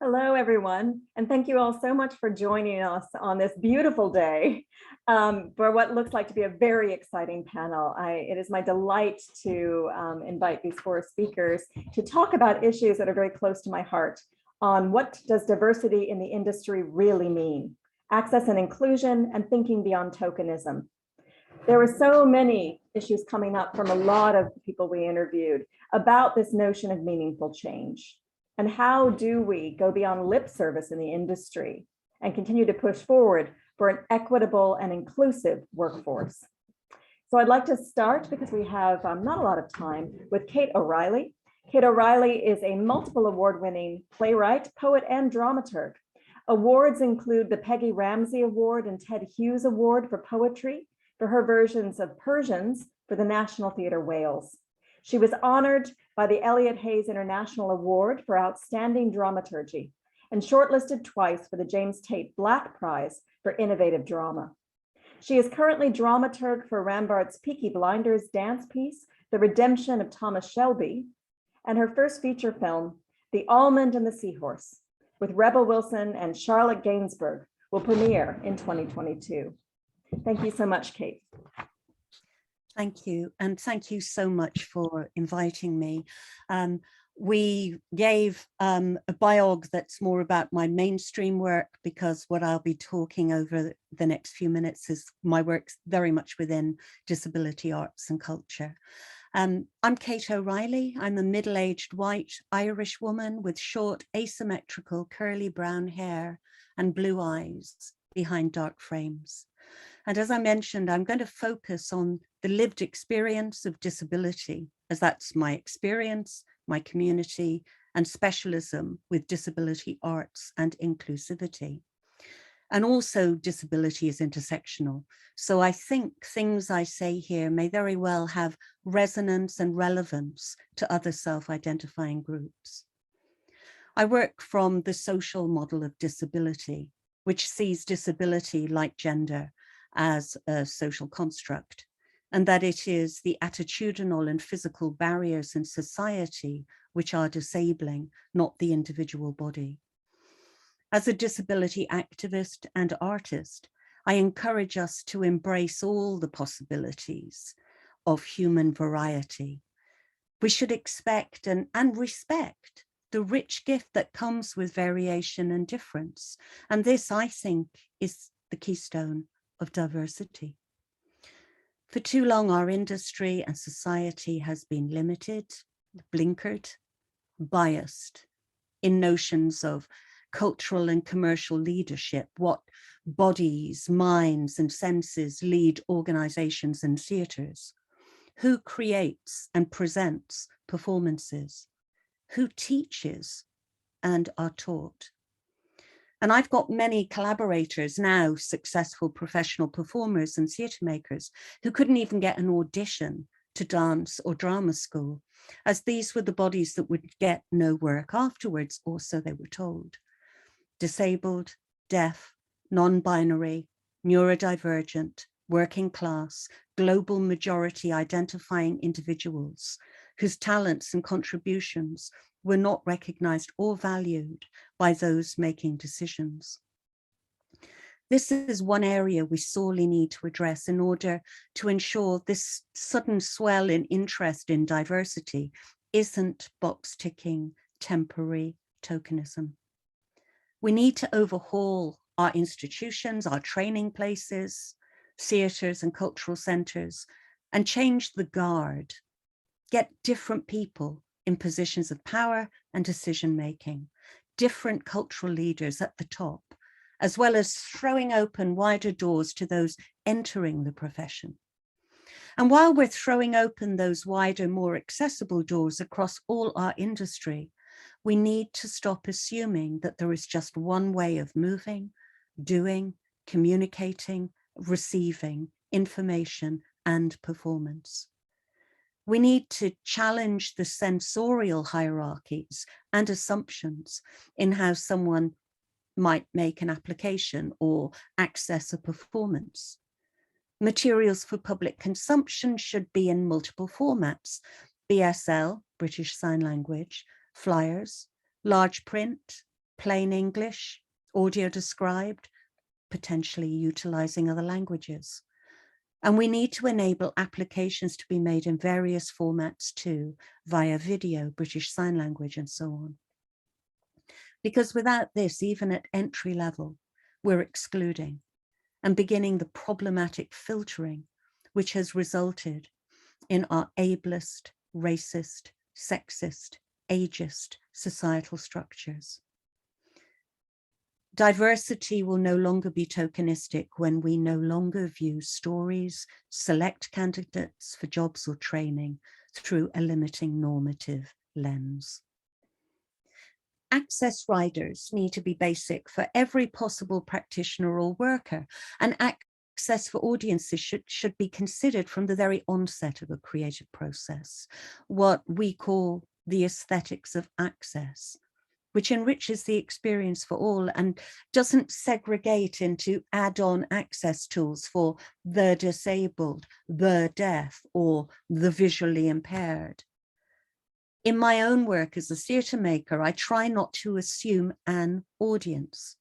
Hello, everyone, and thank you all so much for joining us on this beautiful day for what looks like to be a very exciting panel. It is my delight to invite these four speakers to talk about issues that are very close to my heart on what does diversity in the industry really mean, access and inclusion, and thinking beyond tokenism. There were so many issues coming up from a lot of people we interviewed about this notion of meaningful change. And how do we go beyond lip service in the industry and continue to push forward for an equitable and inclusive workforce? So I'd like to start, because we have not a lot of time, with Kate O'Reilly. Kate O'Reilly is a multiple award-winning playwright, poet, and dramaturg. Awards include the Peggy Ramsey Award and Ted Hughes Award for poetry for her versions of Persians for the National Theatre Wales. She was honored by the Elliot Hayes International Award for Outstanding Dramaturgy and shortlisted twice for the James Tate Black Prize for Innovative Drama. She is currently dramaturg for Rambart's Peaky Blinders dance piece, The Redemption of Thomas Shelby, and her first feature film, The Almond and the Seahorse, with Rebel Wilson and Charlotte Gainsbourg, will premiere in 2022. Thank you so much, Kate. Thank you, and thank you so much for inviting me. We gave a biog that's more about my mainstream work, because what I'll be talking over the next few minutes is my work very much within disability arts and culture. I'm Kate O'Reilly. I'm a middle-aged white Irish woman with short, asymmetrical, curly brown hair and blue eyes behind dark frames. And as I mentioned, I'm going to focus on the lived experience of disability, as that's my experience, my community, and specialism with disability arts and inclusivity. And also disability is intersectional. So I think things I say here may very well have resonance and relevance to other self-identifying groups. I work from the social model of disability, which sees disability like gender as a social construct, and that it is the attitudinal and physical barriers in society which are disabling, not the individual body. As a disability activist and artist, I encourage us to embrace all the possibilities of human variety. We should expect and respect the rich gift that comes with variation and difference. And this, I think, is the keystone of diversity. For too long, our industry and society has been limited, blinkered, biased in notions of cultural and commercial leadership, what bodies, minds, and senses lead organizations and theaters, who creates and presents performances, who teaches and are taught. And I've got many collaborators now, successful professional performers and theatre makers, who couldn't even get an audition to dance or drama school, as these were the bodies that would get no work afterwards, or so they were told. Disabled, deaf, non-binary, neurodivergent, working class, global majority identifying individuals whose talents and contributions were not recognized or valued by those making decisions. This is one area we sorely need to address in order to ensure this sudden swell in interest in diversity isn't box-ticking, temporary tokenism. We need to overhaul our institutions, our training places, theatres and cultural centres, and change the guard, get different people in positions of power and decision-making, different cultural leaders at the top, as well as throwing open wider doors to those entering the profession. And while we're throwing open those wider, more accessible doors across all our industry, we need to stop assuming that there is just one way of moving, doing, communicating, receiving information and performance. We need to challenge the sensorial hierarchies and assumptions in how someone might make an application or access a performance. Materials for public consumption should be in multiple formats: BSL, British Sign Language, flyers, large print, plain English, audio described, potentially utilizing other languages. And we need to enable applications to be made in various formats too, via video, British Sign Language, and so on. Because without this, even at entry level, we're excluding and beginning the problematic filtering, which has resulted in our ableist, racist, sexist, ageist societal structures. Diversity will no longer be tokenistic when we no longer view stories, select candidates for jobs or training through a limiting normative lens. Access riders need to be basic for every possible practitioner or worker, and access for audiences should be considered from the very onset of a creative process, what we call the aesthetics of access, which enriches the experience for all and doesn't segregate into add-on access tools for the disabled, the deaf, or the visually impaired. In my own work as a theatre maker, I try not to assume an audience,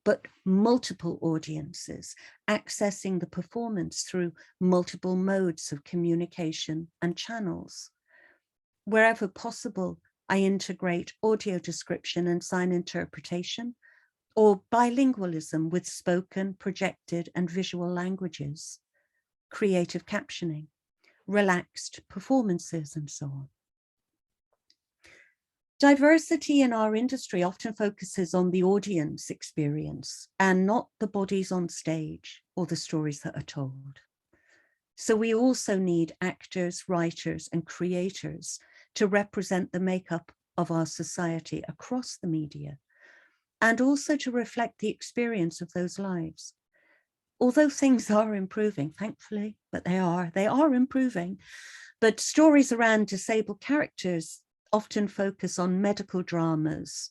but multiple audiences accessing the performance through multiple modes of communication and channels. Wherever possible, I integrate audio description and sign interpretation, or bilingualism with spoken, projected, and visual languages, creative captioning, relaxed performances, and so on. Diversity in our industry often focuses on the audience experience and not the bodies on stage or the stories that are told. So we also need actors, writers, and creators to represent the makeup of our society across the media, and also to reflect the experience of those lives. Although things are improving, thankfully, but they are improving, but stories around disabled characters often focus on medical dramas.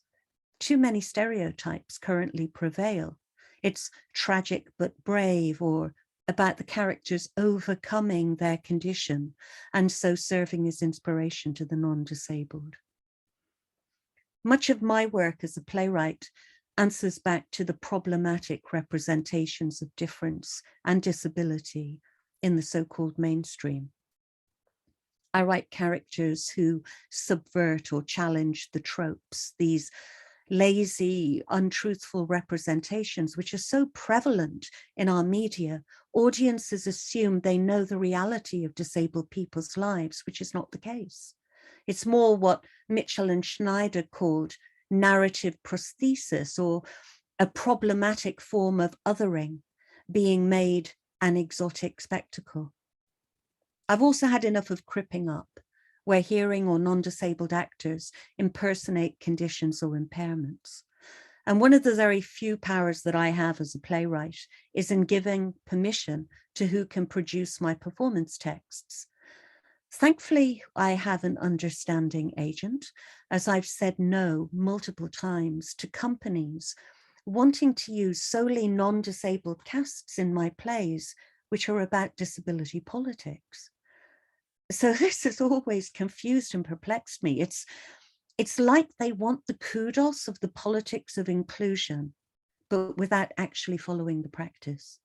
Too many stereotypes currently prevail. It's tragic but brave, or about the characters overcoming their condition and so serving as inspiration to the non-disabled. Much of my work as a playwright answers back to the problematic representations of difference and disability in the so-called mainstream. I write characters who subvert or challenge the tropes, these lazy, untruthful representations, which are so prevalent in our media. Audiences assume they know the reality of disabled people's lives, which is not the case. It's more what Mitchell and Schneider called narrative prosthesis, or a problematic form of othering being made an exotic spectacle. I've also had enough of cripping up, where hearing or non-disabled actors impersonate conditions or impairments. And one of the very few powers that I have as a playwright is in giving permission to who can produce my performance texts. Thankfully, I have an understanding agent, as I've said no multiple times to companies wanting to use solely non-disabled casts in my plays, which are about disability politics. So this has always confused and perplexed me. It's like they want the kudos of the politics of inclusion, but without actually following the practice.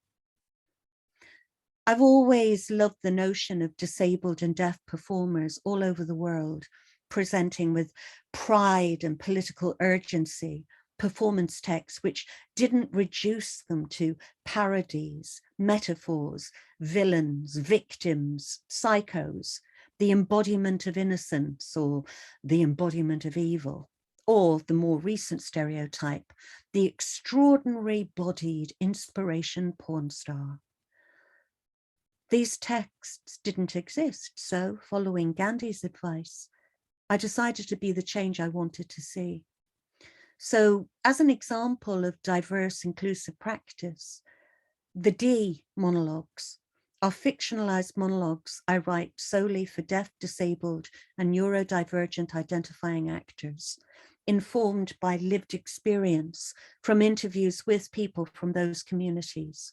I've always loved the notion of disabled and deaf performers all over the world, presenting with pride and political urgency performance texts which didn't reduce them to parodies, metaphors, villains, victims, psychos, the embodiment of innocence or the embodiment of evil, or the more recent stereotype, the extraordinary bodied inspiration porn star. These texts didn't exist, so following Gandhi's advice, I decided to be the change I wanted to see. So as an example of diverse inclusive practice, the D monologues are fictionalized monologues I write solely for deaf, disabled, and neurodivergent identifying actors, informed by lived experience from interviews with people from those communities.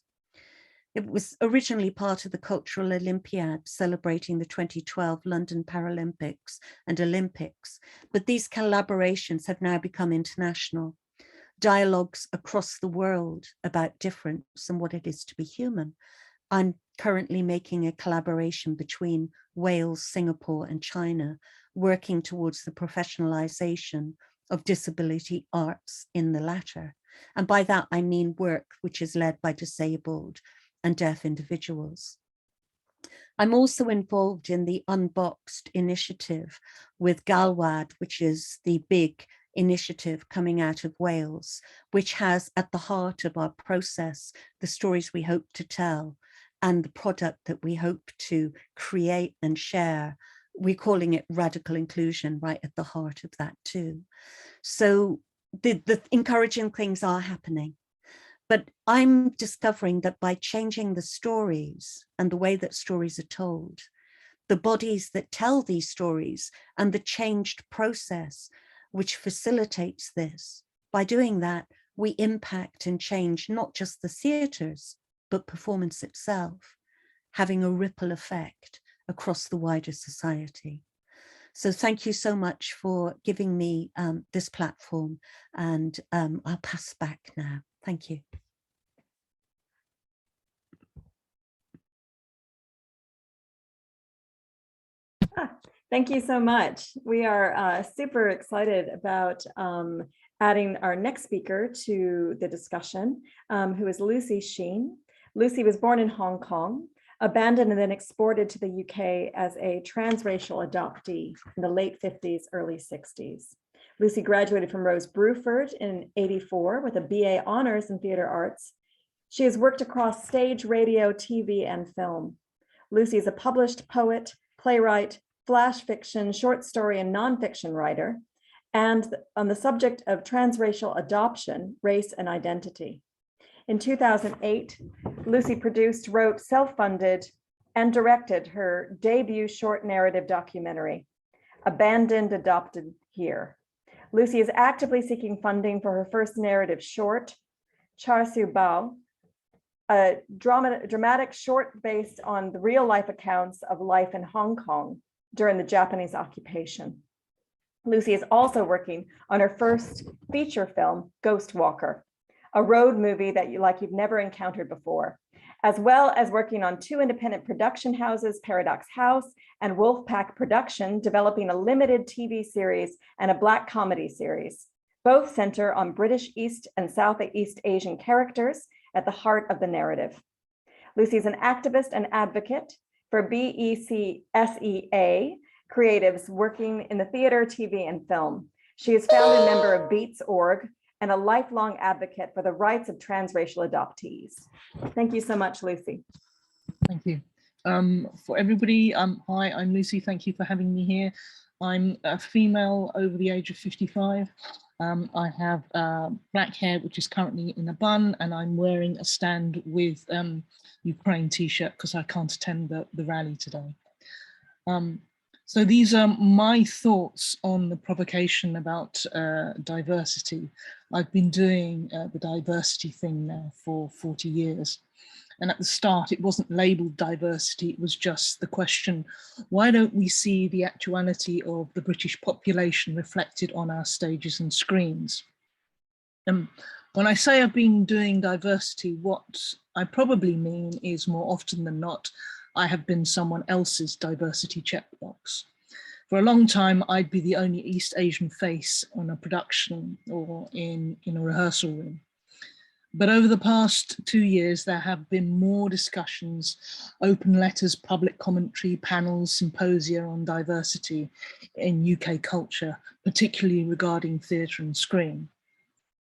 It was originally part of the Cultural Olympiad celebrating the 2012 London Paralympics and Olympics, but these collaborations have now become international. dialogues across the world about difference and what it is to be human. I'm currently making a collaboration between Wales, Singapore, and China, working towards the professionalization of disability arts in the latter. And by that, I mean work which is led by disabled and deaf individuals. I'm also involved in the Unboxed initiative with Galwad, which is the big initiative coming out of Wales, which has at the heart of our process the stories we hope to tell and the product that we hope to create and share. We're calling it radical inclusion, right at the heart of that too. So the encouraging things are happening. But I'm discovering that by changing the stories and the way that stories are told, the bodies that tell these stories and the changed process which facilitates this, by doing that, we impact and change not just the theatres, but performance itself, having a ripple effect across the wider society. So thank you so much for giving me this platform, and I'll pass back now. Thank you. Thank you so much. We are super excited about adding our next speaker to the discussion, who is Lucy Sheen. Lucy was born in Hong Kong, abandoned and then exported to the UK as a transracial adoptee in the late 50s, early 60s. Lucy graduated from Rose Bruford in '84 with a BA honors in theater arts. She has worked across stage, radio, TV, and film. Lucy is a published poet, playwright, flash fiction, short story, and nonfiction writer, and on the subject of transracial adoption, race, and identity. In 2008, Lucy produced, wrote, self-funded, and directed her debut short narrative documentary, Abandoned, Adopted Here. Lucy is actively seeking funding for her first narrative short, Char Siu Bao, a dramatic short based on the real life accounts of life in Hong Kong during the Japanese occupation. Lucy is also working on her first feature film, Ghost Walker, a road movie that you've never encountered before, as well as working on 2 independent production houses, Paradox House and Wolfpack Production, developing a limited TV series and a Black comedy series. Both center on British East and Southeast Asian characters at the heart of the narrative. Lucy is an activist and advocate for BECSEA creatives working in the theater, TV, and film. She is founding member of Beats.org and a lifelong advocate for the rights of transracial adoptees. Thank you so much, Lucy. Thank you. For everybody, hi, I'm Lucy. Thank you for having me here. I'm a female over the age of 55. I have black hair, which is currently in a bun, and I'm wearing a Stand With Ukraine t-shirt because I can't attend the rally today. So these are my thoughts on the provocation about diversity. I've been doing the diversity thing now for 40 years. And at the start, it wasn't labeled diversity, it was just the question, why don't we see the actuality of the British population reflected on our stages and screens? When I say I've been doing diversity, what I probably mean is more often than not, I have been someone else's diversity checkbox. For a long time, I'd be the only East Asian face on a production or in a rehearsal room. But over the past 2 years, there have been more discussions, open letters, public commentary, panels, symposia on diversity in UK culture, particularly regarding theatre and screen.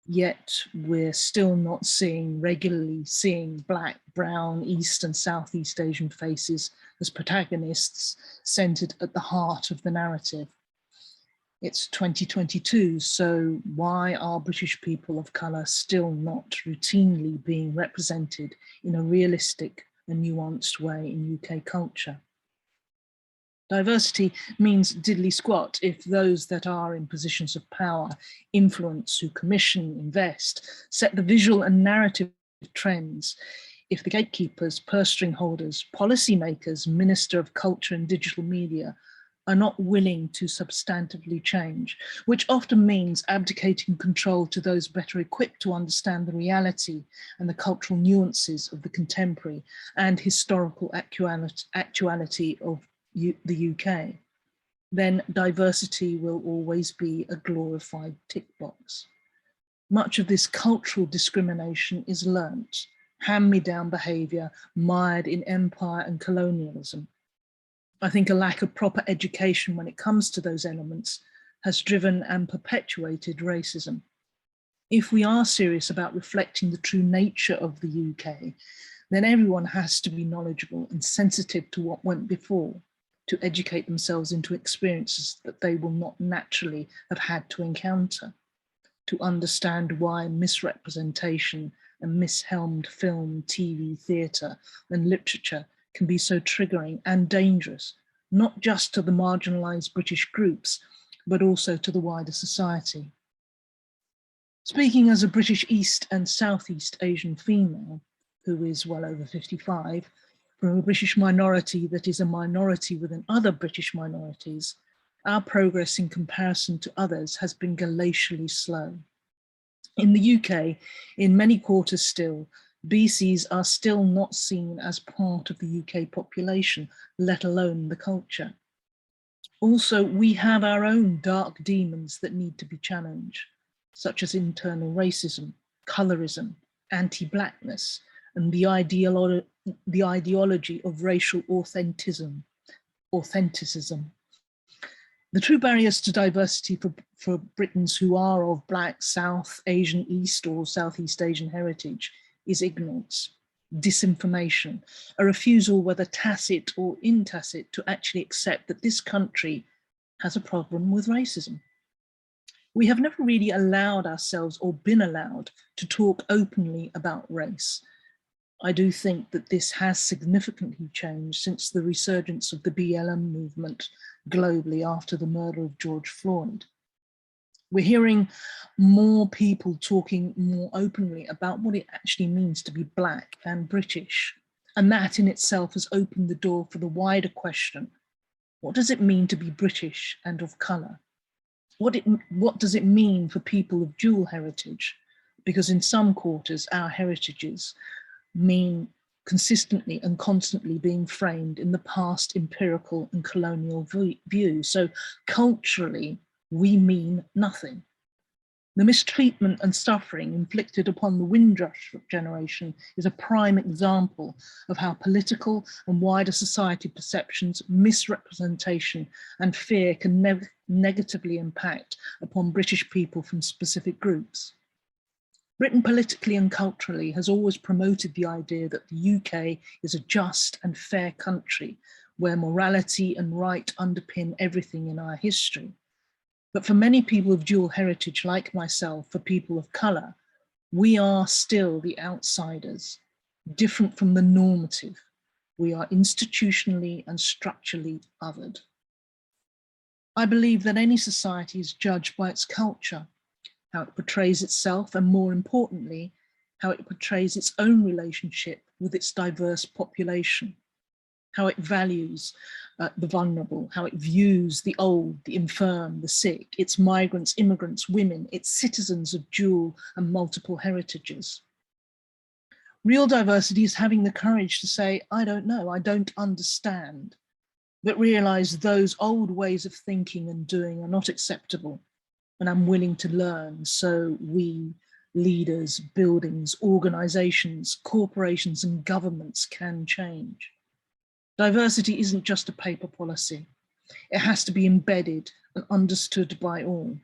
Yet we're still not regularly seeing Black, Brown, East and Southeast Asian faces as protagonists centered at the heart of the narrative. It's 2022, so why are British people of colour still not routinely being represented in a realistic and nuanced way in UK culture? Diversity means diddly squat if those that are in positions of power, influence, who commission, invest, set the visual and narrative trends, if the gatekeepers, purse string holders, policymakers, Minister of Culture and Digital Media are not willing to substantively change, which often means abdicating control to those better equipped to understand the reality and the cultural nuances of the contemporary and historical actuality of the UK, then diversity will always be a glorified tick box. Much of this cultural discrimination is learnt, hand-me-down behaviour mired in empire and colonialism. I think a lack of proper education when it comes to those elements has driven and perpetuated racism. If we are serious about reflecting the true nature of the UK, then everyone has to be knowledgeable and sensitive to what went before, to educate themselves into experiences that they will not naturally have had to encounter, to understand why misrepresentation and mishelmed film, TV, theatre and literature can be so triggering and dangerous, not just to the marginalised British groups, but also to the wider society. Speaking as a British East and Southeast Asian female, who is well over 55, from a British minority that is a minority within other British minorities, our progress in comparison to others has been glacially slow. In the UK, in many quarters still, BCs are still not seen as part of the UK population, let alone the culture. Also, we have our own dark demons that need to be challenged, such as internal racism, colorism, anti-blackness, and the ideology of racial authenticism. The true barriers to diversity for Britons who are of Black, South Asian, East or Southeast Asian heritage is ignorance, disinformation, a refusal, whether tacit or intacit, to actually accept that this country has a problem with racism. We have never really allowed ourselves or been allowed to talk openly about race. I do think that this has significantly changed since the resurgence of the BLM movement globally after the murder of George Floyd. We're hearing more people talking more openly about what it actually means to be Black and British. And that in itself has opened the door for the wider question: what does it mean to be British and of colour? What does it mean for people of dual heritage? Because in some quarters, our heritages mean consistently and constantly being framed in the past empirical and colonial view. So culturally, we mean nothing. The mistreatment and suffering inflicted upon the Windrush generation is a prime example of how political and wider society perceptions, misrepresentation and fear can negatively impact upon British people from specific groups. Britain politically and culturally has always promoted the idea that the UK is a just and fair country where morality and right underpin everything in our history. But for many people of dual heritage like myself, for people of colour, we are still the outsiders, different from the normative. We are institutionally and structurally othered. I believe that any society is judged by its culture, how it portrays itself, and more importantly, how it portrays its own relationship with its diverse population, how it values the vulnerable, how it views the old, the infirm, the sick, its migrants, immigrants, women, its citizens of dual and multiple heritages. Real diversity is having the courage to say, I don't know, I don't understand, but realize those old ways of thinking and doing are not acceptable, and I'm willing to learn so we, leaders, buildings, organizations, corporations and governments can change. Diversity isn't just a paper policy. It has to be embedded and understood by all.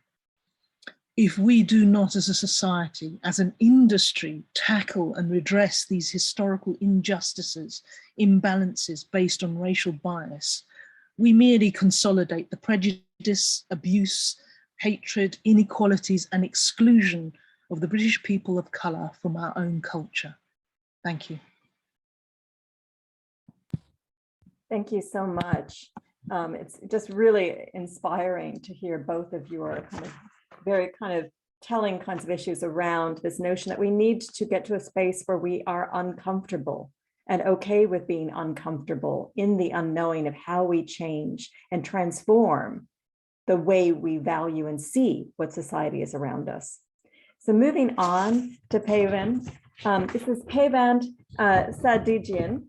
If we do not as a society, as an industry, tackle and redress these historical injustices, imbalances based on racial bias, we merely consolidate the prejudice, abuse, hatred, inequalities and exclusion of the British people of colour from our own culture. Thank you. Thank you so much. It's just really inspiring to hear both of your very telling kinds of issues around this notion that we need to get to a space where we are uncomfortable and okay with being uncomfortable in the unknowing of how we change and transform the way we value and see what society is around us. So moving on to Peyvand. This is Peyvand Sadeghian.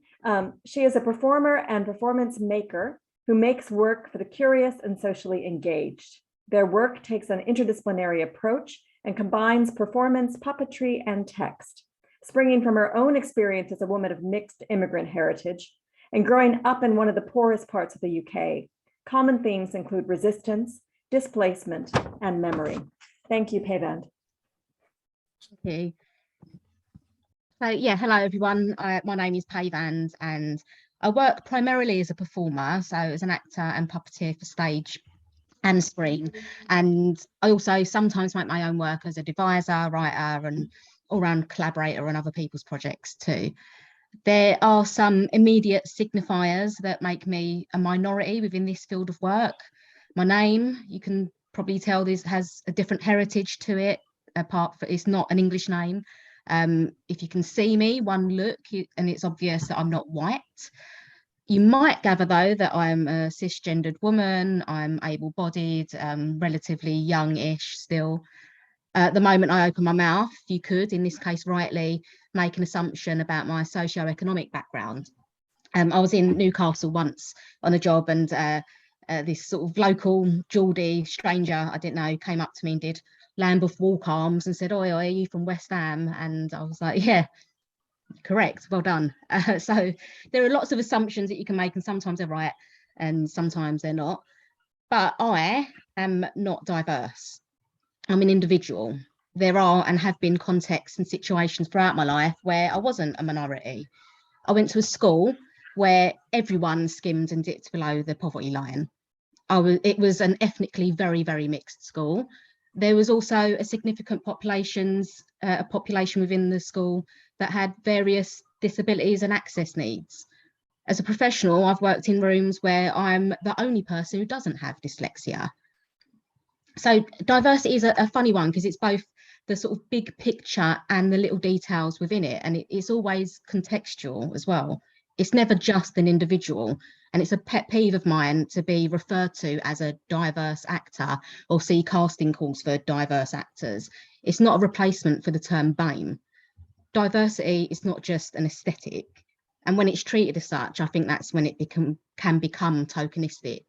She is a performer and performance maker who makes work for the curious and socially engaged. Their work takes an interdisciplinary approach and combines performance, puppetry, and text. Springing from her own experience as a woman of mixed immigrant heritage and growing up in one of the poorest parts of the UK, common themes include resistance, displacement, and memory. Thank you, Peyvand. Thank you. So yeah, hello everyone. My name is Peyvand and I work primarily as a performer, so as an actor and puppeteer for stage and screen. And I also sometimes make my own work as a deviser, writer, and all-round collaborator on other people's projects too. There are some immediate signifiers that make me a minority within this field of work. My name, you can probably tell this has a different heritage to it, apart from it's not an English name. If you can see me, one look, and it's obvious that I'm not white. You might gather though that I'm a cisgendered woman, I'm able-bodied, relatively young-ish still. The moment I open my mouth, you could, in this case rightly, make an assumption about my socio-economic background. I was in Newcastle once on a job and this sort of local Geordie stranger I didn't know came up to me and did Lambeth walk arms and said, "Oi, are you from West Ham?" And I was like, "Yeah, correct, well done." So there are lots of assumptions that you can make and sometimes they're right and sometimes they're not. But I am not diverse. I'm an individual. There are and have been contexts and situations throughout my life where I wasn't a minority. I went to a school where everyone skimmed and dipped below the poverty line. It was an ethnically very, very mixed school. There was also a significant population within the school that had various disabilities and access needs. As a professional, I've worked in rooms where I'm the only person who doesn't have dyslexia. So diversity is a funny one because it's both the sort of big picture and the little details within it. And it's always contextual as well. It's never just an individual. And it's a pet peeve of mine to be referred to as a diverse actor or see casting calls for diverse actors. It's not a replacement for the term BAME. Diversity is not just an aesthetic. And when it's treated as such, I think that's when it can become tokenistic.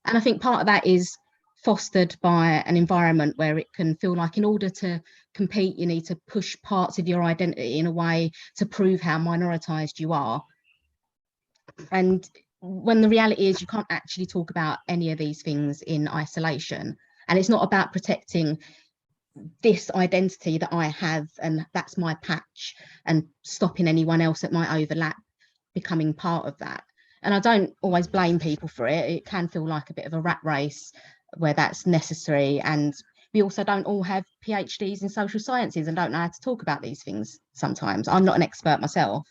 And I think part of that is fostered by an environment where it can feel like in order to compete, you need to push parts of your identity in a way to prove how minoritized you are. And when the reality is you can't actually talk about any of these things in isolation. And it's not about protecting this identity that I have and that's my patch and stopping anyone else that might overlap becoming part of that. And I don't always blame people for it. It can feel like a bit of a rat race where that's necessary. And we also don't all have PhDs in social sciences and don't know how to talk about these things sometimes. I'm not an expert myself.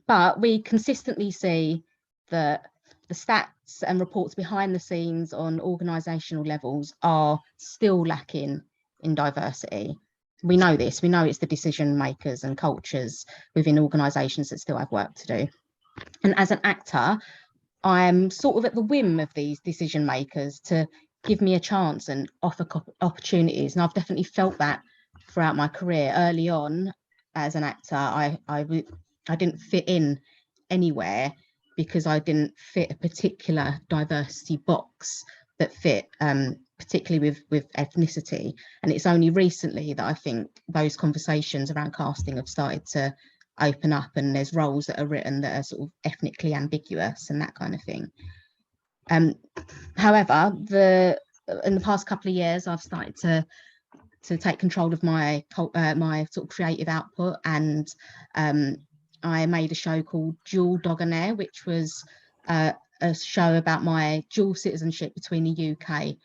But we consistently see that the stats and reports behind the scenes on organisational levels are still lacking in diversity. We know this, we know it's the decision makers and cultures within organisations that still have work to do. And as an actor, I'm sort of at the whim of these decision makers to give me a chance and offer opportunities. And I've definitely felt that throughout my career. Early on as an actor, I didn't fit in anywhere because I didn't fit a particular diversity box that fit particularly with ethnicity. And it's only recently that I think those conversations around casting have started to open up and there's roles that are written that are sort of ethnically ambiguous and that kind of thing. However, in the past couple of years, I've started to take control of my sort of creative output, and I made a show called Dual Dogonair, which was a show about my dual citizenship between the UK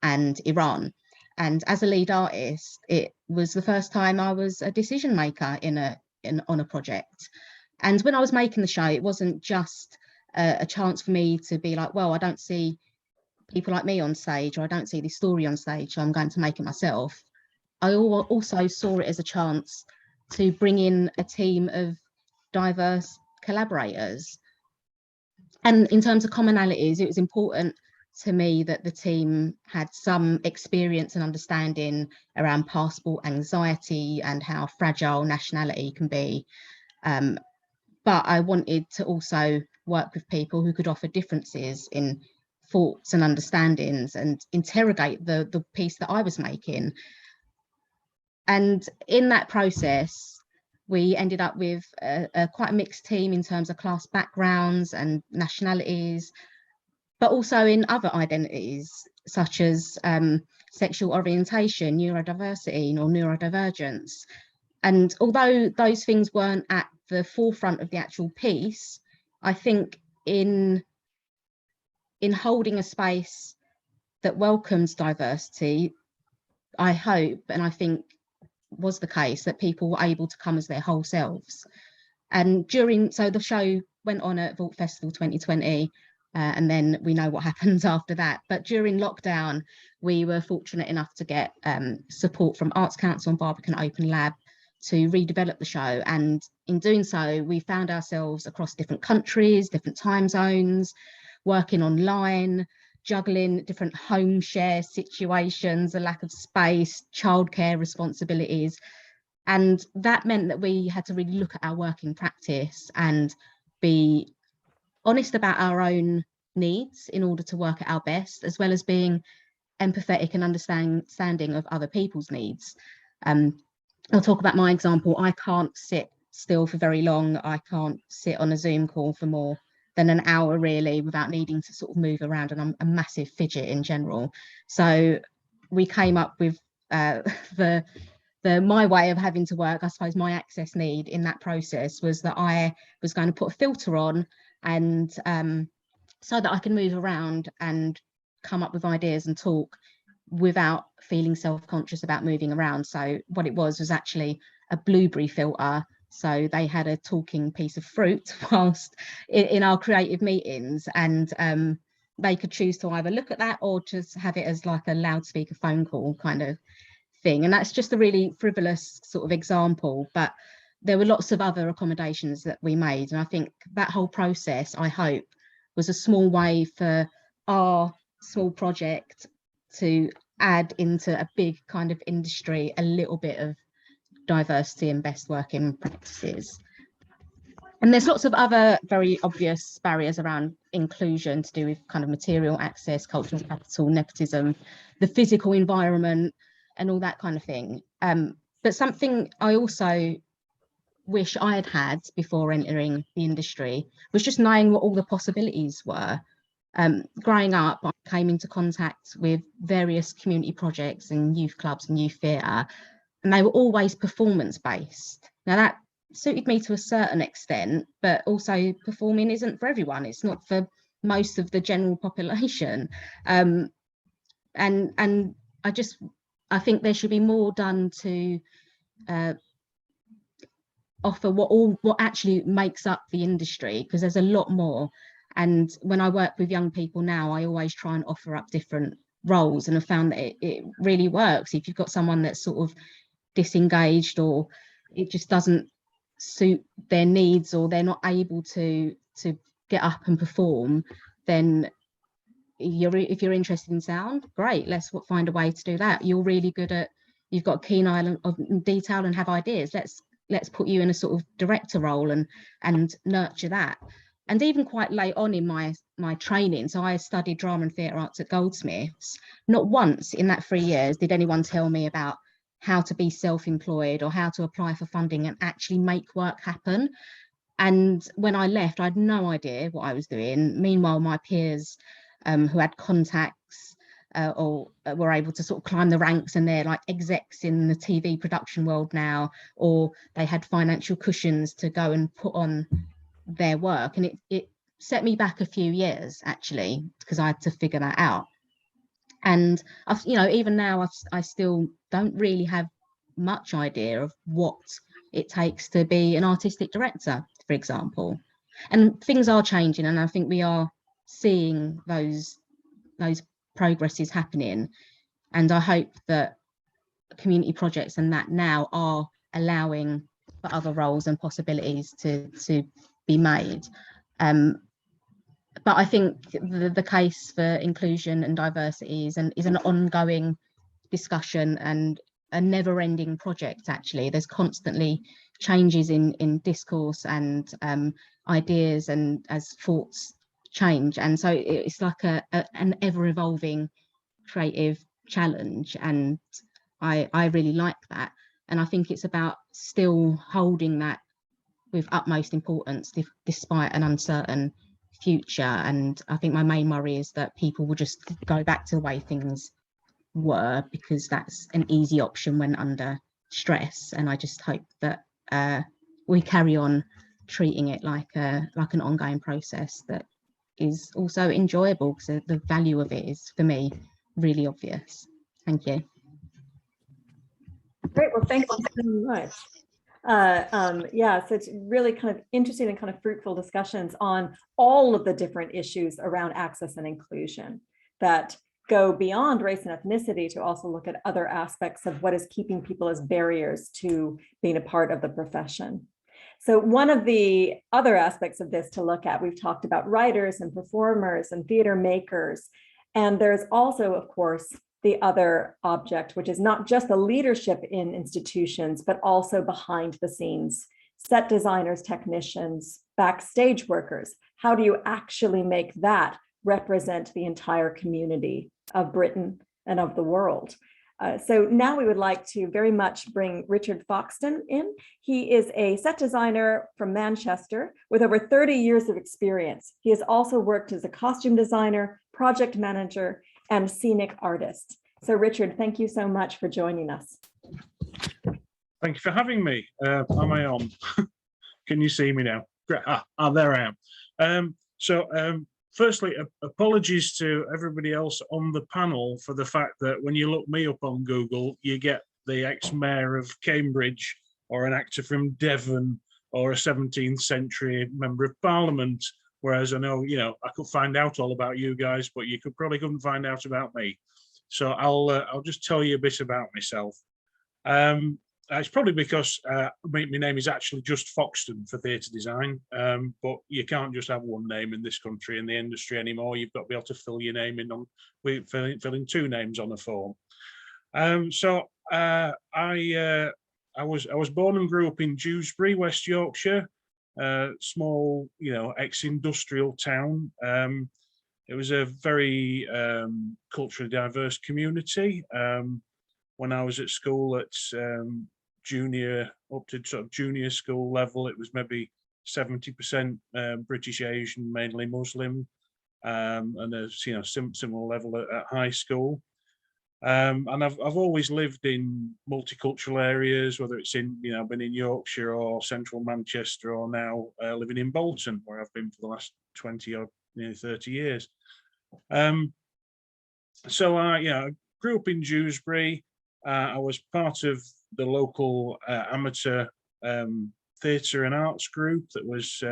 and Iran. And as a lead artist, it was the first time I was a decision maker on a project. And when I was making the show, it wasn't just a chance for me to be like, well, I don't see people like me on stage, or I don't see this story on stage, so I'm going to make it myself. I also saw it as a chance to bring in a team of diverse collaborators. And in terms of commonalities, it was important to me that the team had some experience and understanding around passport anxiety and how fragile nationality can be. But I wanted to also work with people who could offer differences in thoughts and understandings and interrogate the piece that I was making. And in that process, we ended up with a quite a mixed team in terms of class backgrounds and nationalities, but also in other identities, such as sexual orientation, neurodiversity or neurodivergence. And although those things weren't at the forefront of the actual piece, I think in holding a space that welcomes diversity, I hope, and I think was the case, that people were able to come as their whole selves. And so the show went on at Vault Festival 2020, and then we know what happens after that. But during lockdown, we were fortunate enough to get support from Arts Council and Barbican Open Lab to redevelop the show. And in doing so, we found ourselves across different countries, different time zones, working online, juggling different home share situations, a lack of space, childcare responsibilities. And that meant that we had to really look at our working practice and be honest about our own needs in order to work at our best, as well as being empathetic and understanding of other people's needs. I'll talk about my example. I can't sit still for very long. I can't sit on a Zoom call for more than an hour really without needing to sort of move around, and I'm a massive fidget in general. So we came up with my way of having to work. I suppose my access need in that process was that I was going to put a filter on, and so that I can move around and come up with ideas and talk without feeling self-conscious about moving around. So what it was actually a blueberry filter. So they had a talking piece of fruit whilst in our creative meetings, and they could choose to either look at that or just have it as like a loudspeaker phone call kind of thing. And that's just a really frivolous sort of example, but there were lots of other accommodations that we made. And I think that whole process, I hope, was a small way for our small project to add into a big kind of industry a little bit of diversity and best working practices. And there's lots of other very obvious barriers around inclusion to do with kind of material access, cultural capital, nepotism, the physical environment, and all that kind of thing. But something I also wish I had had before entering the industry was just knowing what all the possibilities were. Growing up, I came into contact with various community projects and youth clubs and youth theatre, and they were always performance-based. Now that suited me to a certain extent, but also performing isn't for everyone. It's not for most of the general population. And I think there should be more done to offer what actually makes up the industry, because there's a lot more. And when I work with young people now, I always try and offer up different roles, and I found that it really works. If you've got someone that's sort of disengaged, or it just doesn't suit their needs, or they're not able to get up and perform, then if you're interested in sound, great, let's find a way to do that. You're really good at, you've got a keen eye of detail and have ideas, let's put you in a sort of director role and nurture that. And even quite late on in my training, so I studied drama and theatre arts at Goldsmiths, not once in that 3 years did anyone tell me about how to be self-employed or how to apply for funding and actually make work happen. And when I left, I had no idea what I was doing. Meanwhile, my peers who had contacts or were able to sort of climb the ranks, and they're like execs in the TV production world now, or they had financial cushions to go and put on their work. And it set me back a few years, actually, because I had to figure that out. And I've, even now I still don't really have much idea of what it takes to be an artistic director, for example. And things are changing, and I think we are seeing those progresses happening. And I hope that community projects and that now are allowing other roles and possibilities to be made. But I think the case for inclusion and diversity is an ongoing discussion and a never-ending project. Actually, there's constantly changes in discourse and ideas, and as thoughts change, and so it's like an ever-evolving creative challenge, and I really like that. And I think it's about still holding that with utmost importance despite an uncertain future. And I think my main worry is that people will just go back to the way things were, because that's an easy option when under stress. And I just hope that we carry on treating it like an ongoing process that is also enjoyable, because the value of it is, for me, really obvious. Thank you. Great, well, thank you so much. Yeah, so it's really kind of interesting and kind of fruitful discussions on all of the different issues around access and inclusion that go beyond race and ethnicity to also look at other aspects of what is keeping people as barriers to being a part of the profession. So one of the other aspects of this to look at, we've talked about writers and performers and theater makers, and there's also, of course, the other object, which is not just the leadership in institutions, but also behind the scenes, set designers, technicians, backstage workers. How do you actually make that represent the entire community of Britain and of the world? So now we would like to very much bring Richard Foxton in. He is a set designer from Manchester with over 30 years of experience. He has also worked as a costume designer, project manager, and scenic artist. So Richard, thank you so much for joining us. Thank you for having me. Am I on? Can you see me now? Great. There I am. Firstly, apologies to everybody else on the panel for the fact that when you look me up on Google, you get the ex-mayor of Cambridge, or an actor from Devon, or a 17th century member of parliament. Whereas I know, I could find out all about you guys, but you probably couldn't find out about me. So I'll just tell you a bit about myself. It's probably because my name is actually just Foxton for theatre design, but you can't just have one name in this country, in the industry anymore. You've got to be able to fill your name in on filling two names on a form. I was born and grew up in Dewsbury, West Yorkshire, small, ex-industrial town. It was a very culturally diverse community. When I was at school at junior up to sort of junior school level, it was maybe 70% British Asian, mainly Muslim, and a similar level at high school. And I've always lived in multicultural areas, whether it's in been in Yorkshire or central Manchester, or now living in Bolton, where I've been for the last 20 or nearly 30 years. So I grew up in Dewsbury. I was part of the local amateur theatre and arts group that was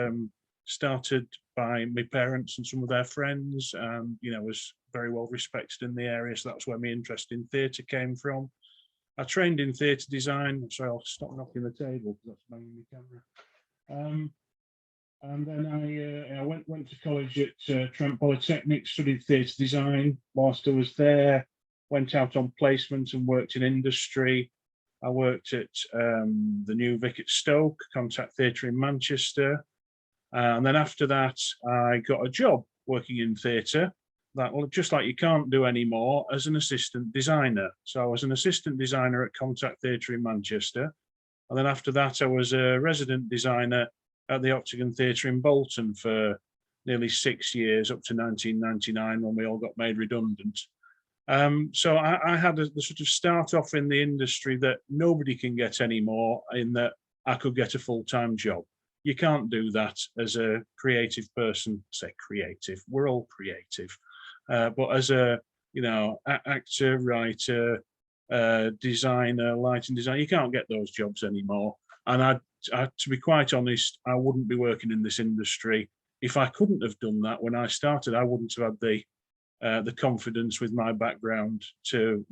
started by my parents and some of their friends, and was very well respected in the area. So that's where my interest in theatre came from. I trained in theatre design. Sorry, I'll stop knocking the table because that's banging my camera. And then I went to college at Trent Polytechnic, studied theatre design. Whilst I was there, went out on placement and worked in industry. I worked at the New Vic at Stoke, Contact Theatre in Manchester. And then after that, I got a job working in theatre, that just like you can't do anymore, as an assistant designer. So I was an assistant designer at Contact Theatre in Manchester. And then after that, I was a resident designer at the Octagon Theatre in Bolton for nearly 6 years, up to 1999, when we all got made redundant. So I had the sort of start off in the industry that nobody can get anymore, in that I could get a full-time job. You can't do that as a creative person. Say creative, we're all creative. But as a, actor, writer, designer, lighting designer, you can't get those jobs anymore. And to be quite honest, I wouldn't be working in this industry if I couldn't have done that when I started. I wouldn't have had the confidence with my background to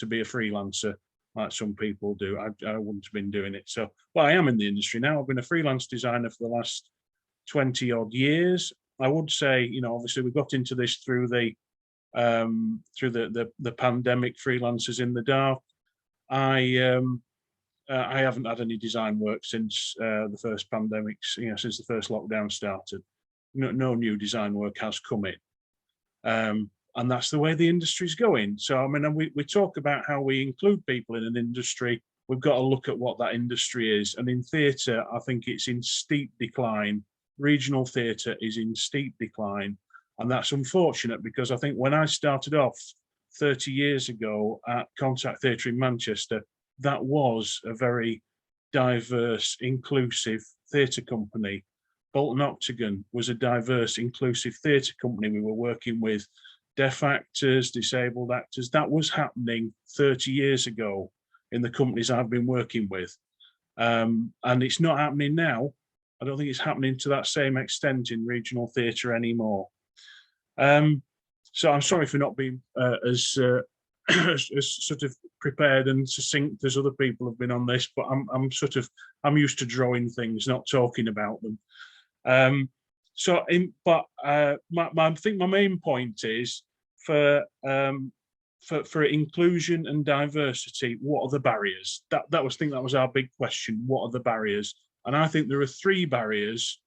be a freelancer. like some people do. I wouldn't have been doing it. So, well, I am in the industry now. I've been a freelance designer for the last 20 odd years. I would say, you know, obviously we got into this through the pandemic, freelancers in the dark. I haven't had any design work since the first pandemics, you know, since the first lockdown started. No new design work has come in. And that's the way the industry's going. So, I mean, we talk about how we include people in an industry. We've got to look at what that industry is. And in theatre, I think it's in steep decline. Regional theatre is in steep decline. And that's unfortunate, because I think when I started off 30 years ago at Contact Theatre in Manchester, that was a very diverse, inclusive theatre company. Bolton Octagon was a diverse, inclusive theatre company. We were working with deaf actors, disabled actors. That was happening 30 years ago in the companies I've been working with. And it's not happening now. I don't think it's happening to that same extent in regional theatre anymore. So I'm sorry for not being as sort of prepared and succinct as other people have been on this, but I'm used to drawing things, not talking about them. I think my main point is for inclusion and diversity, what are the barriers? That was our big question. What are the barriers? And I think there are 3 barriers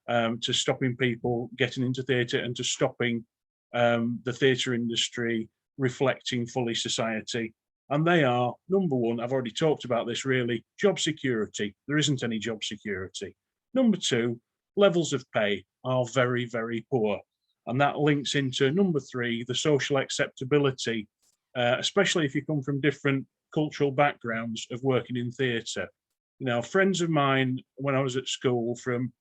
to stopping people getting into theatre and to stopping the theatre industry reflecting fully society. And they are, number 1, I've already talked about this really, job security. There isn't any job security. Number 2, levels of pay are very, very poor. And that links into number 3, the social acceptability, especially if you come from different cultural backgrounds of working in theatre. You know, friends of mine, when I was at school from,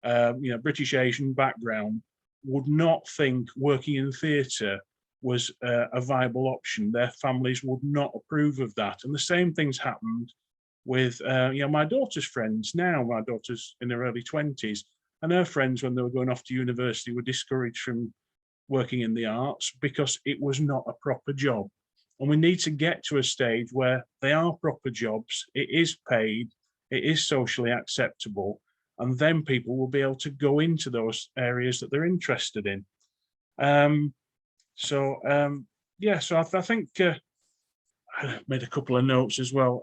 you know, British Asian background, would not think working in theatre was a viable option. Their families would not approve of that. And the same things happened with, you know, my daughter's friends now. My daughter's in her early 20s, and her friends, when they were going off to university, were discouraged from working in the arts because it was not a proper job. And we need to get to a stage where they are proper jobs, it is paid, it is socially acceptable, and then people will be able to go into those areas that they're interested in. Yeah, so I think I made a couple of notes as well.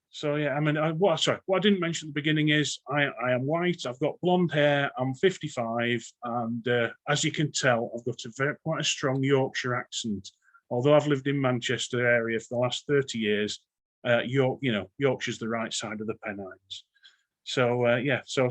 So yeah, I mean, what I didn't mention at the beginning is I am white, I've got blonde hair, I'm 55, and as you can tell, I've got quite a strong Yorkshire accent. Although I've lived in Manchester area for the last 30 years, Yorkshire's the right side of the Pennines. So yeah, so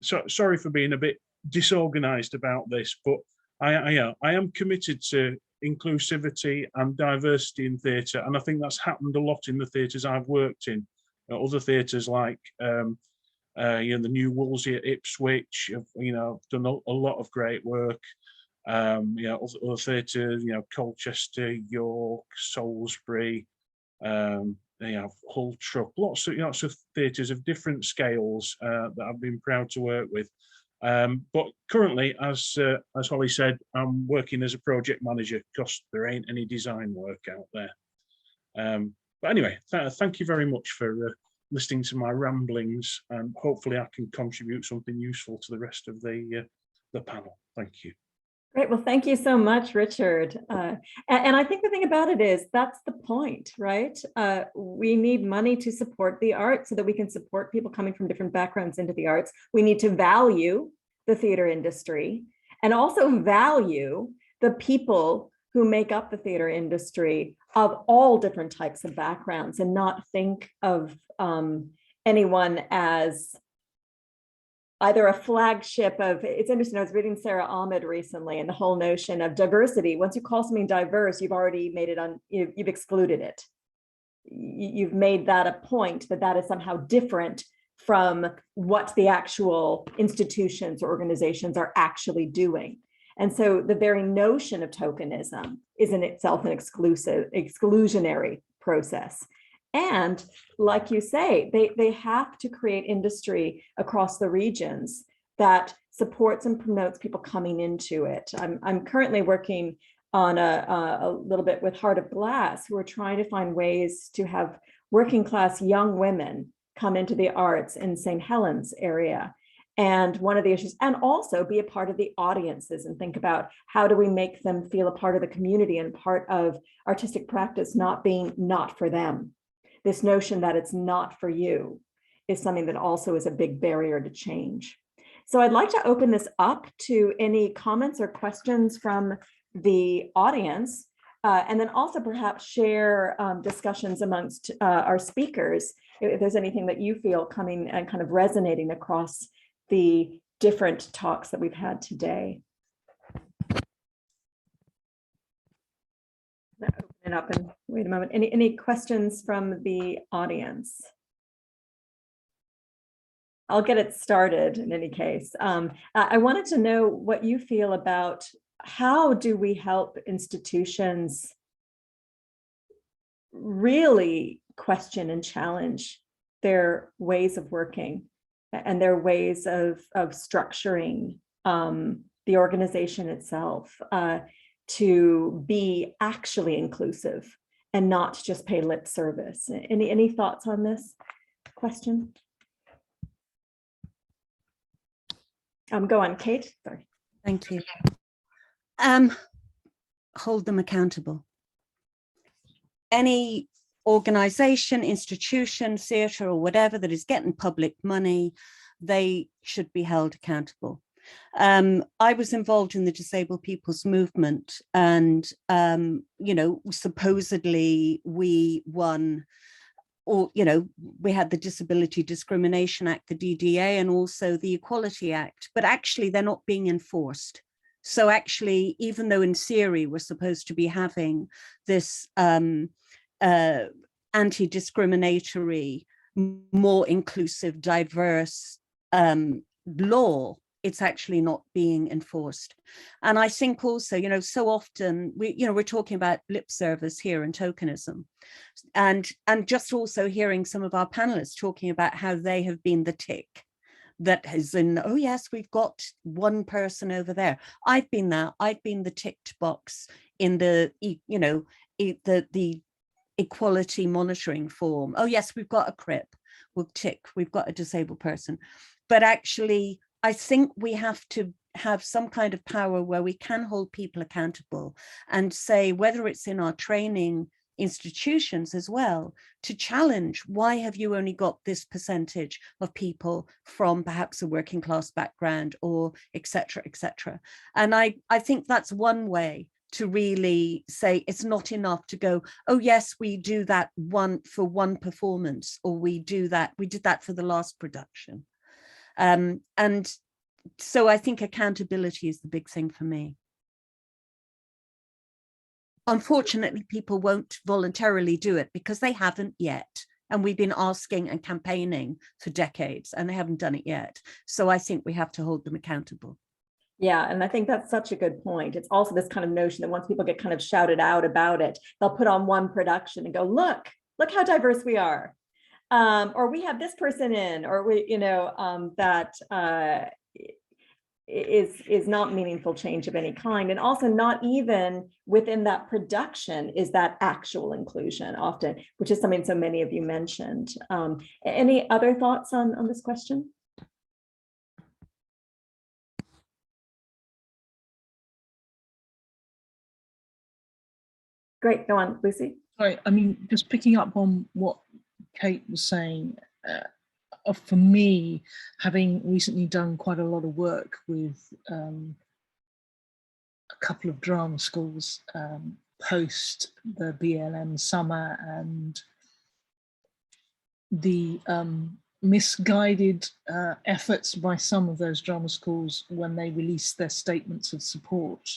sorry for being a bit disorganized about this, but I am committed to inclusivity and diversity in theatre, and I think that's happened a lot in the theatres I've worked in. Other theatres like the New Wolsey at Ipswich have, done a lot of great work. Other theatres, Colchester, York, Salisbury, Hull Truck, lots of theatres of different scales that I've been proud to work with. But currently, as Holly said, I'm working as a project manager because there ain't any design work out there. But anyway, thank you very much for listening to my ramblings, and hopefully I can contribute something useful to the rest of the panel. Thank you. Great. Well, thank you so much, Richard. And I think the thing about it is that's the point, right? We need money to support the arts so that we can support people coming from different backgrounds into the arts. We need to value the theater industry and also value the people who make up the theater industry of all different types of backgrounds, and not think of anyone as either a flagship of, it's interesting, I was reading Sarah Ahmed recently, and the whole notion of diversity. Once you call something diverse, you've already made it you've excluded it. You've made that a point that is somehow different from what the actual institutions or organizations are actually doing. And so the very notion of tokenism is in itself an exclusionary process. And like you say, they have to create industry across the regions that supports and promotes people coming into it. I'm currently working on a little bit with Heart of Glass, who are trying to find ways to have working class young women come into the arts in St. Helens area. And one of the issues, and also be a part of the audiences and think about how do we make them feel a part of the community and part of artistic practice not being not for them. This notion that it's not for you is something that also is a big barrier to change. So I'd like to open this up to any comments or questions from the audience, and then also perhaps share discussions amongst our speakers, if there's anything that you feel coming and kind of resonating across the different talks that we've had today. Open it up and wait a moment. Any questions from the audience? I'll get it started in any case. I wanted to know what you feel about how do we help institutions really question and challenge their ways of working and their ways of structuring the organization itself to be actually inclusive and not just pay lip service. Any thoughts on this question? Go on, Kate. Sorry. Thank you. Hold them accountable. Any organization, institution, theatre, or whatever that is getting public money, they should be held accountable. I was involved in the disabled people's movement, and you know, supposedly we won, or you know, we had the Disability Discrimination Act, the DDA, and also the Equality Act, but actually they're not being enforced. So actually, even though in theory we're supposed to be having this anti-discriminatory, more inclusive, diverse law, it's actually not being enforced. And I think also, you know, so often we're talking about lip service here and tokenism, and just also hearing some of our panelists talking about how they have been the tick that has in, oh yes, we've got one person over there. I've been that. I've been the ticked box in the, you know, the equality monitoring form. Oh yes, we've got a CRIP. We'll tick. We've got a disabled person. But actually, I think we have to have some kind of power where we can hold people accountable and say, whether it's in our training institutions as well, to challenge, why have you only got this percentage of people from perhaps a working class background, or et cetera, et cetera. And I think that's one way to really say it's not enough to go, oh yes, we do that for one performance, or we did that for the last production. And so I think accountability is the big thing for me. Unfortunately, people won't voluntarily do it because they haven't yet. And we've been asking and campaigning for decades and they haven't done it yet. So I think we have to hold them accountable. Yeah, and I think that's such a good point. It's also this kind of notion that once people get kind of shouted out about it, they'll put on one production and go, look how diverse we are. Or we have this person in, or we, you know, that is not meaningful change of any kind. And also not even within that production is that actual inclusion often, which is something so many of you mentioned. Any other thoughts on this question? Great, go on, Lucy. Sorry, I mean, just picking up on what Kate was saying, for me, having recently done quite a lot of work with a couple of drama schools post the BLM summer and the misguided efforts by some of those drama schools when they released their statements of support.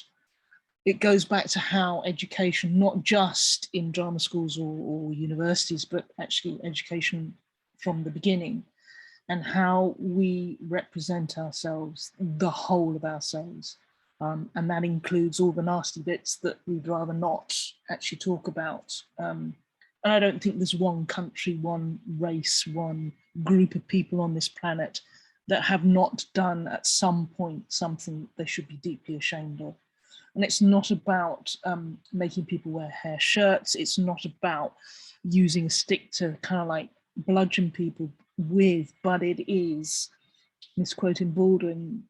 It goes back to how education, not just in drama schools or universities, but actually education from the beginning, and how we represent ourselves, the whole of ourselves. And that includes all the nasty bits that we'd rather not actually talk about. And I don't think there's one country, one race, one group of people on this planet that have not done at some point something they should be deeply ashamed of. And it's not about making people wear hair shirts. It's not about using a stick to kind of like bludgeon people with, but it is, misquoting Baldwin,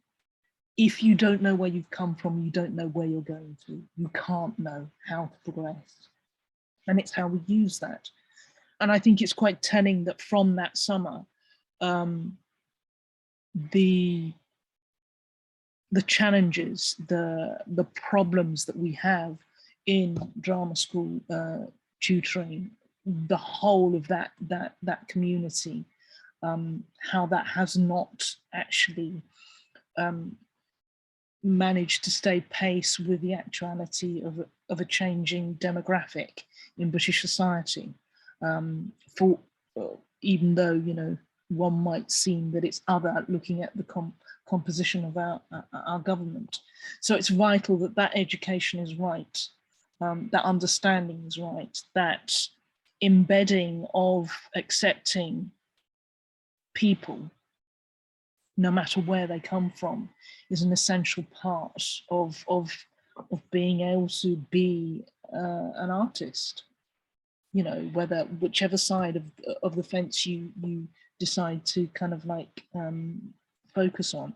if you don't know where you've come from, you don't know where you're going to. You can't know how to progress. And it's how we use that. And I think it's quite telling that from that summer, the challenges, the problems that we have in drama school tutoring, the whole of that community, how that has not actually managed to stay pace with the actuality of a changing demographic in British society. Even though, you know, one might seem that it's other looking at the composition of our government. So it's vital that that education is right, that understanding is right, that embedding of accepting people, no matter where they come from, is an essential part of being able to be an artist. You know, whichever side of the fence you decide to kind of like focus on.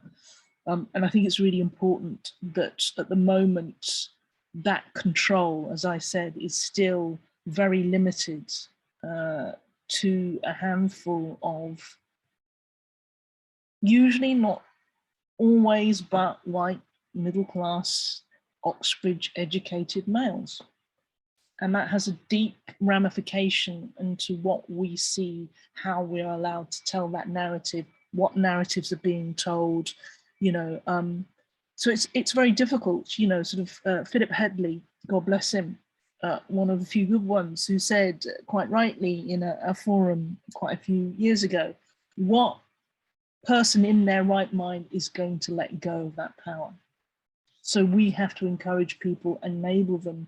And I think it's really important that at the moment, that control, as I said, is still very limited to a handful of, usually not always, but white, middle class, Oxbridge educated males. And that has a deep ramification into what we see, how we are allowed to tell that narrative, what narratives are being told, you know. So it's very difficult, you know, sort of Philip Headley, God bless him, one of the few good ones, who said quite rightly in a forum quite a few years ago, what person in their right mind is going to let go of that power? So we have to encourage people, enable them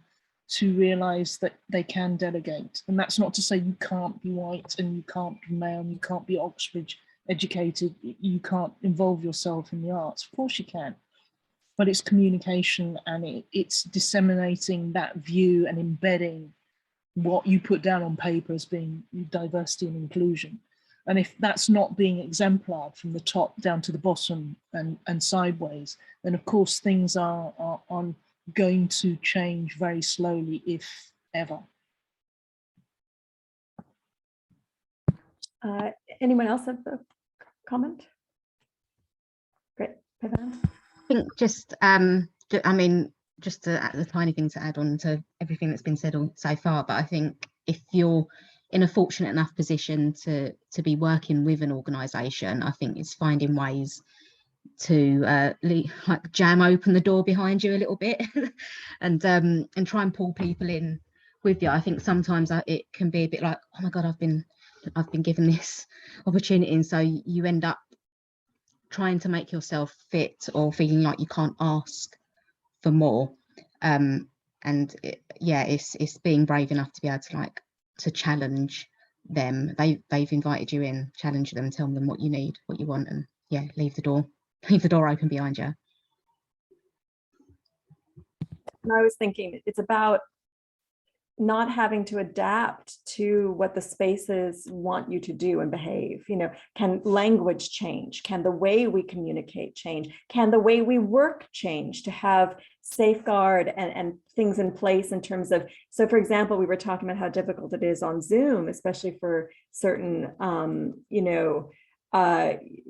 to realize that they can delegate. And that's not to say you can't be white and you can't be male and you can't be Oxbridge educated, you can't involve yourself in the arts. Of course you can, but it's communication and it's disseminating that view and embedding what you put down on paper as being diversity and inclusion. And if that's not being exemplar from the top down to the bottom and sideways, then of course things are going to change very slowly, if ever. Anyone else have a comment? Great, Peyvand. I think just, I mean, just a tiny thing to add on to everything that's been said so far, but I think if you're in a fortunate enough position to be working with an organisation, I think it's finding ways to like jam open the door behind you a little bit and try and pull people in with you. I think sometimes it can be a bit like, oh my God, I've been given this opportunity, and so you end up trying to make yourself fit or feeling like you can't ask for more. And it's being brave enough to be able to to challenge them. They've invited you in, challenge them, tell them what you need, what you want, and yeah, leave the door open behind you. And I was thinking it's about not having to adapt to what the spaces want you to do and behave. You know, can language change? Can the way we communicate change? Can the way we work change to have safeguard and things in place in terms of, so for example, we were talking about how difficult it is on Zoom, especially for certain,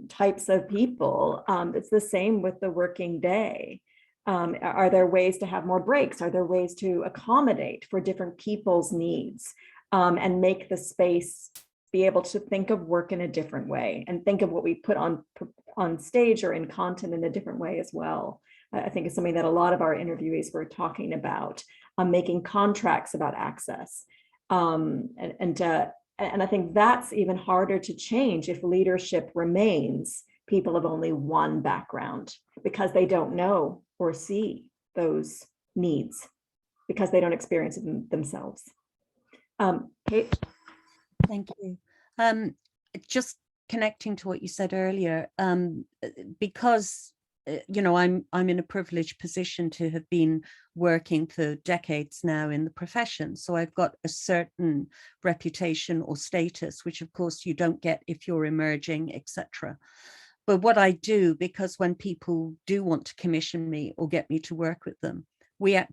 types of people. It's the same with the working day. Are there ways to have more breaks? Are there ways to accommodate for different people's needs and make the space be able to think of work in a different way and think of what we put on stage or in content in a different way as well? I think it's something that a lot of our interviewees were talking about, making contracts about access. And I think that's even harder to change if leadership remains people of only one background, because they don't know or see those needs, because they don't experience it themselves. Kate? Thank you. Just connecting to what you said earlier, because you know, I'm in a privileged position to have been working for decades now in the profession. So I've got a certain reputation or status, which of course you don't get if you're emerging, etc. But what I do, because when people do want to commission me or get me to work with them,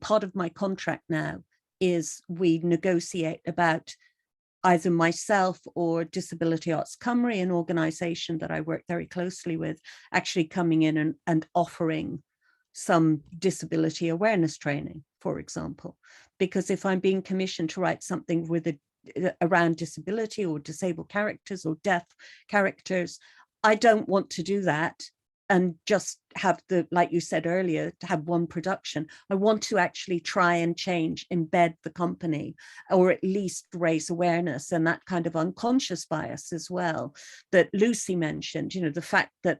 part of my contract now is we negotiate about either myself or Disability Arts Cymru, an organisation that I work very closely with, actually coming in and offering some disability awareness training, for example. Because if I'm being commissioned to write something around disability or disabled characters or deaf characters, I don't want to do that and just have like you said earlier, to have one production. I want to actually try and embed the company, or at least raise awareness and that kind of unconscious bias as well that Lucy mentioned, you know, the fact that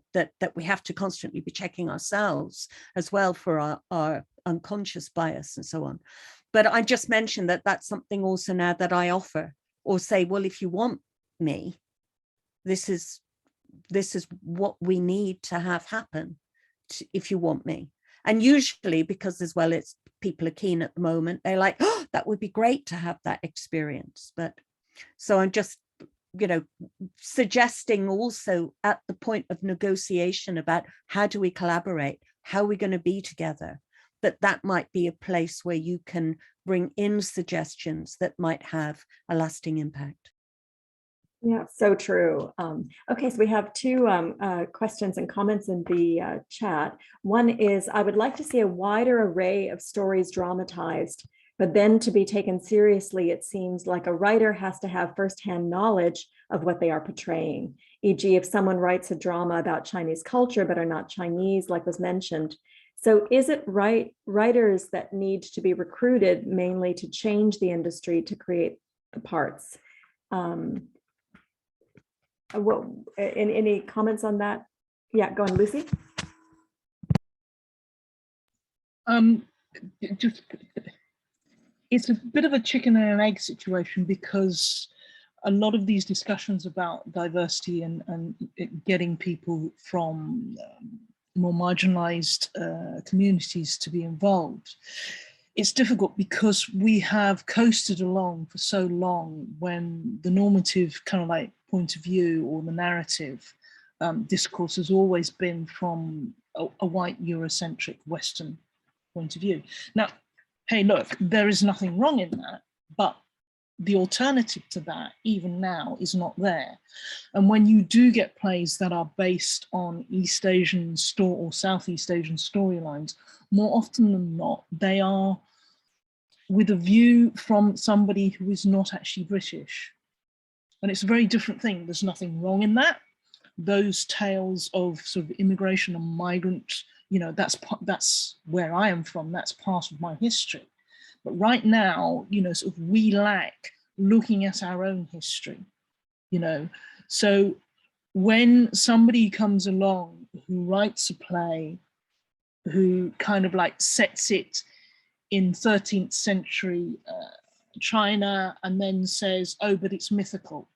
we have to constantly be checking ourselves as well for our unconscious bias and so on. But I just mentioned that that's something also now that I offer, or say, well, if you want me, this is what we need to have happen if you want me. And usually, because as well, it's people are keen at the moment, they're like, oh, that would be great to have that experience. But so I'm just, you know, suggesting also at the point of negotiation about how do we collaborate, how are we going to be together, that might be a place where you can bring in suggestions that might have a lasting impact. Yeah, so true. Okay, so we have two questions and comments in the chat. One is, I would like to see a wider array of stories dramatized, but then to be taken seriously, it seems like a writer has to have firsthand knowledge of what they are portraying. E.g., if someone writes a drama about Chinese culture, but are not Chinese, like was mentioned. So is it writers that need to be recruited mainly to change the industry to create the parts? Any comments on that? Yeah, go on, Lucy. It's a bit of a chicken and an egg situation, because a lot of these discussions about diversity and getting people from more marginalized communities to be involved, it's difficult because we have coasted along for so long when the normative kind of like point of view or the narrative discourse has always been from a white Eurocentric Western point of view. Now, hey, look, there is nothing wrong in that, but the alternative to that, even now, is not there. And when you do get plays that are based on East Asian or Southeast Asian storylines, more often than not, they are with a view from somebody who is not actually British. And it's a very different thing. There's nothing wrong in that. Those tales of sort of immigration and migrant, you know, that's where I am from. That's part of my history. But right now, you know, sort of we lack looking at our own history, you know. So when somebody comes along who writes a play, who kind of like sets it in 13th century China and then says, oh, but it's mythical,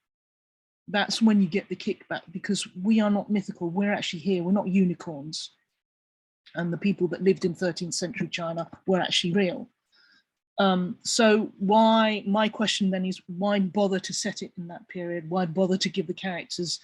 that's when you get the kickback, because we are not mythical. We're actually here. We're not unicorns. And the people that lived in 13th century China were actually real. So my question then is, why bother to set it in that period? Why bother to give the characters,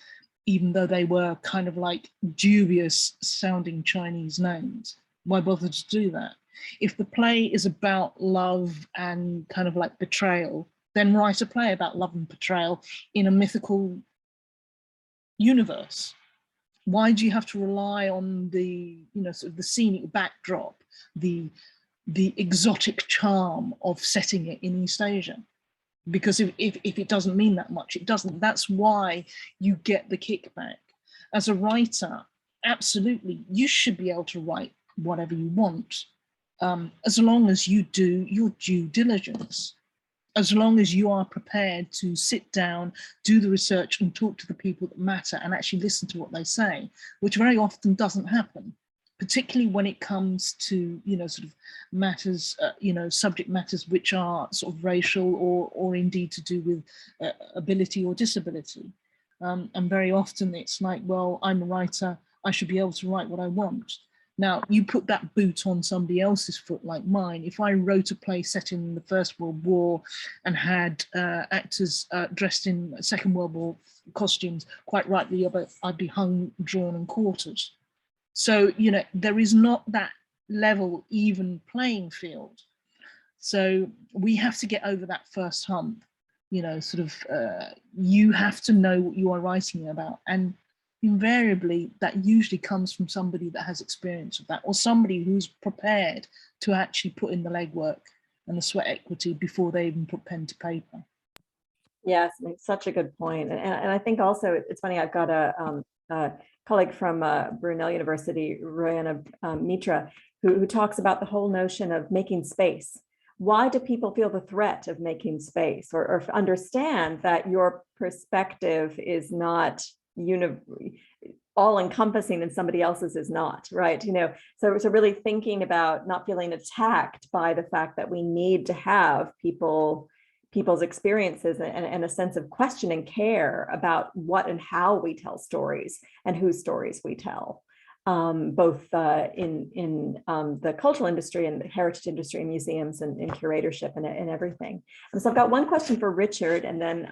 even though they were kind of like dubious sounding Chinese names? Why bother to do that? If the play is about love and kind of like betrayal, then write a play about love and betrayal in a mythical universe. Why do you have to rely on the, you know, sort of the scenic backdrop, the exotic charm of setting it in East Asia? Because if it doesn't mean that much, it doesn't. That's why you get the kickback. As a writer, absolutely, you should be able to write whatever you want, as long as you do your due diligence, as long as you are prepared to sit down, do the research and talk to the people that matter and actually listen to what they say, which very often doesn't happen, particularly when it comes to, you know, sort of matters, you know, subject matters which are sort of racial or indeed to do with ability or disability. And very often it's like, well, I'm a writer, I should be able to write what I want. Now, you put that boot on somebody else's foot like mine. If I wrote a play set in the First World War and had actors dressed in Second World War costumes, quite rightly, I'd be hung, drawn and quartered. So, you know, there is not that level, even playing field. So we have to get over that first hump, you know, sort of, you have to know what you are writing about. And invariably that usually comes from somebody that has experience of that, or somebody who's prepared to actually put in the legwork and the sweat equity before they even put pen to paper. Yes, such a good point. And I think also it's funny, I've got a colleague from Brunel University, Royana Mitra, who talks about the whole notion of making space. Why do people feel the threat of making space, or understand that your perspective is not all encompassing and somebody else's is not, right? You know, so really thinking about not feeling attacked by the fact that we need to have people's experiences and a sense of question and care about what and how we tell stories and whose stories we tell, both in the cultural industry and the heritage industry and museums and in curatorship and everything. And so I've got one question for Richard, and then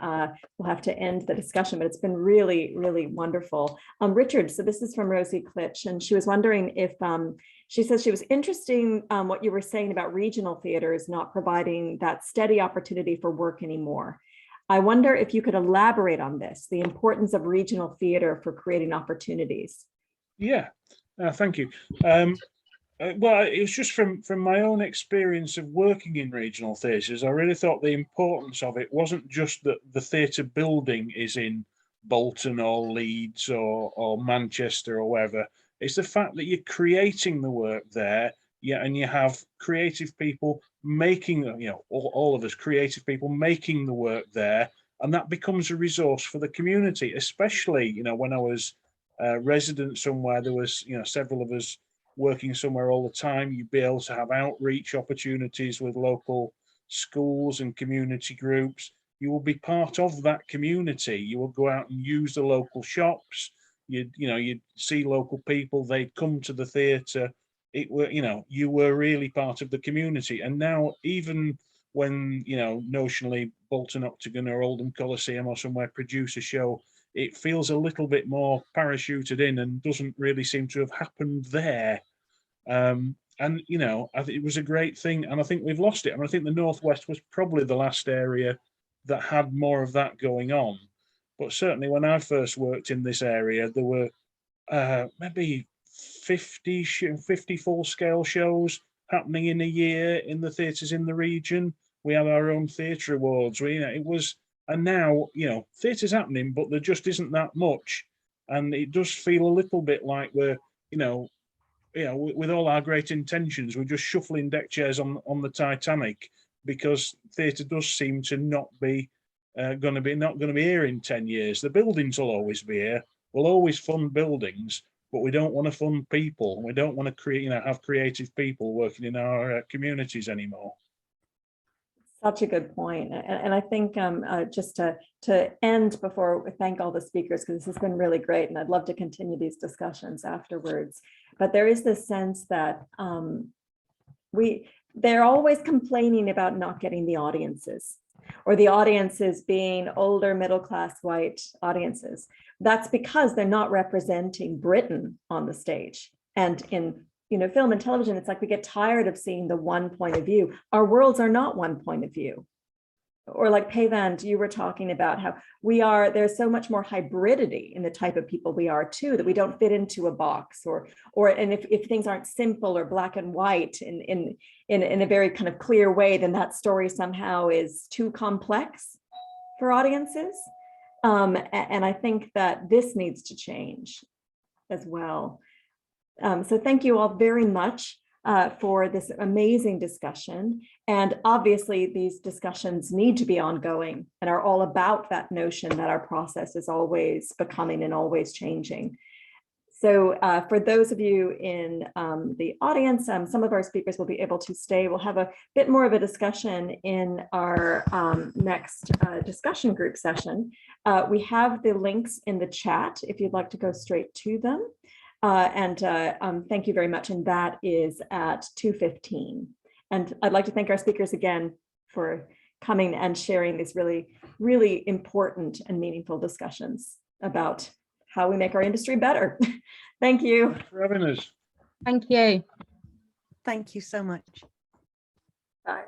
we'll have to end the discussion, but it's been really, really wonderful. Richard, so this is from Rosie Klitsch, and she was wondering if, she says she was interested in what you were saying about regional theaters not providing that steady opportunity for work anymore. I wonder if you could elaborate on this, the importance of regional theater for creating opportunities. Yeah, thank you. Well, it was just from my own experience of working in regional theatres. I really thought the importance of it wasn't just that the theatre building is in Bolton or Leeds or Manchester or wherever. It's the fact that you're creating the work there, yeah, and you have creative people making, you know, all of us creative people making the work there, and that becomes a resource for the community. Especially, you know, when I was resident somewhere, there was, you know, several of us working somewhere all the time. You'd be able to have outreach opportunities with local schools and community groups. You will be part of that community. You will go out and use the local shops. You'd see local people. They'd come to the theatre. It were, you know, you were really part of the community. And now, even when, you know, notionally Bolton Octagon or Oldham Coliseum or somewhere produce a show, it feels a little bit more parachuted in and doesn't really seem to have happened there. And, you know, I think it was a great thing, and I think we've lost it. I mean, I think the Northwest was probably the last area that had more of that going on. But certainly when I first worked in this area, there were maybe 50 full-scale shows happening in a year in the theatres in the region. We had our own theatre awards. It was, and now, you know, theatre's happening, but there just isn't that much. And it does feel a little bit like we're, you know, with all our great intentions, we're just shuffling deck chairs on the Titanic, because theatre does seem to not be going to be here in 10 years. The buildings will always be here. We'll always fund buildings, but we don't want to fund people. We don't want to create, you know, have creative people working in our communities anymore. Such a good point. And I think just to end before we thank all the speakers, because this has been really great, and I'd love to continue these discussions afterwards. But there is this sense that they're always complaining about not getting the audiences, or the audiences being older, middle-class white audiences. That's because they're not representing Britain on the stage. And in, you know, film and television, it's like we get tired of seeing the one point of view. Our worlds are not one point of view. Or like Peyvand, you were talking about how there's so much more hybridity in the type of people we are too, that we don't fit into a box, and if things aren't simple or black and white in a very kind of clear way, then that story somehow is too complex for audiences. And I think that this needs to change as well. So thank you all very much for this amazing discussion. And obviously these discussions need to be ongoing and are all about that notion that our process is always becoming and always changing. So for those of you in the audience, some of our speakers will be able to stay. We'll have a bit more of a discussion in our next discussion group session. We have the links in the chat if you'd like to go straight to them. Thank you very much. And that is at 2:15. And I'd like to thank our speakers again for coming and sharing these really, really important and meaningful discussions about how we make our industry better. Thank you. Thanks for having us. Thank you. Thank you so much. Bye.